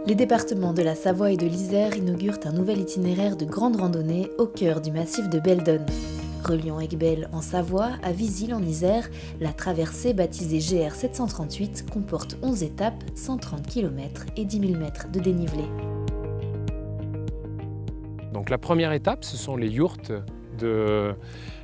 Les départements de la Savoie et de l'Isère inaugurent un nouvel itinéraire de grande randonnée au cœur du massif de Beldon. Reliant Aiguebelle en Savoie à Visil en Isère, la traversée baptisée GR 738 comporte 11 étapes, 130 km et 10 000 mètres de dénivelé. Donc la première étape, ce sont les yourtes de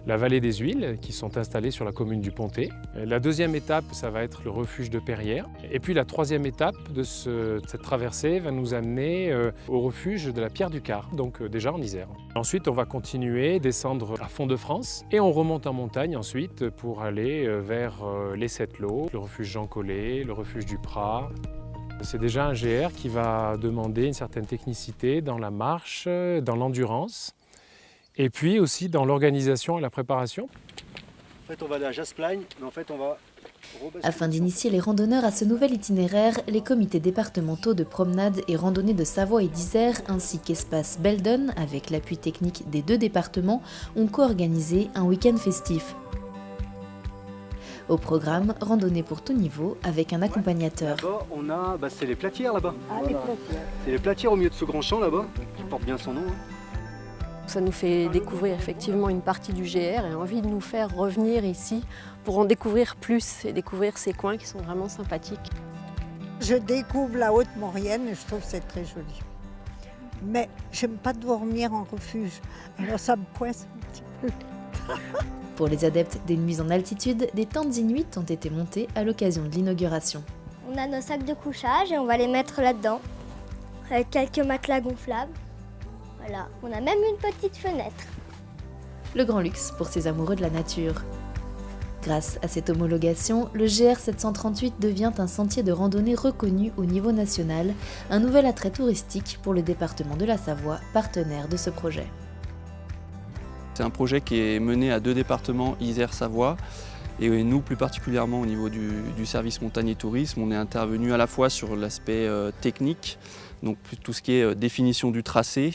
la vallée des Huiles qui sont installées sur la commune du Pontet. La deuxième étape, ça va être le refuge de Perrières. Et puis la troisième étape de cette traversée va nous amener au refuge de la Pierre du Car, donc déjà en Isère. Ensuite, on va continuer, descendre à Font-de-France et on remonte en montagne ensuite pour aller vers les Sept-Lots, le refuge Jean Collet, le refuge du Prat. C'est déjà un GR qui va demander une certaine technicité dans la marche, dans l'endurance. Et puis aussi dans l'organisation et la préparation. En fait, on va aller à Jasplagne, mais en fait, on va... Afin d'initier les randonneurs à ce nouvel itinéraire, les comités départementaux de promenade et randonnée de Savoie et d'Isère, ainsi qu'Espace Beldon, avec l'appui technique des deux départements, ont co-organisé un week-end festif. Au programme, randonnée pour tout niveau, avec un accompagnateur. Là-bas, on a... c'est les platières, là-bas. Ah, voilà. Les platières. C'est les platières au milieu de ce grand champ, là-bas, qui porte bien son nom. Ça nous fait découvrir effectivement une partie du GR et envie de nous faire revenir ici pour en découvrir plus et découvrir ces coins qui sont vraiment sympathiques. Je découvre la Haute-Maurienne et je trouve que c'est très joli. Mais j'aime pas dormir en refuge, alors ça me coince un petit peu. Pour les adeptes des nuits en altitude, des tentes inuites ont été montées à l'occasion de l'inauguration. On a nos sacs de couchage et on va les mettre là-dedans, avec quelques matelas gonflables. Voilà, on a même une petite fenêtre. Le grand luxe pour ces amoureux de la nature. Grâce à cette homologation, le GR 738 devient un sentier de randonnée reconnu au niveau national, un nouvel attrait touristique pour le département de la Savoie, partenaire de ce projet. C'est un projet qui est mené à deux départements, Isère-Savoie, et nous plus particulièrement au niveau du service montagne et tourisme, on est intervenu à la fois sur l'aspect technique, donc tout ce qui est définition du tracé,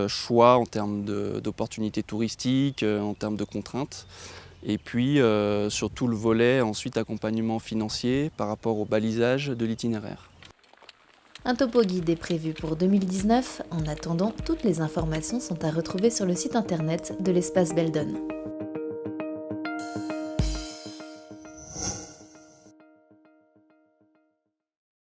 choix en termes d'opportunités touristiques, en termes de contraintes, et puis sur tout le volet ensuite accompagnement financier par rapport au balisage de l'itinéraire. Un topo guide est prévu pour 2019. En attendant, toutes les informations sont à retrouver sur le site internet de l'Espace Beldon.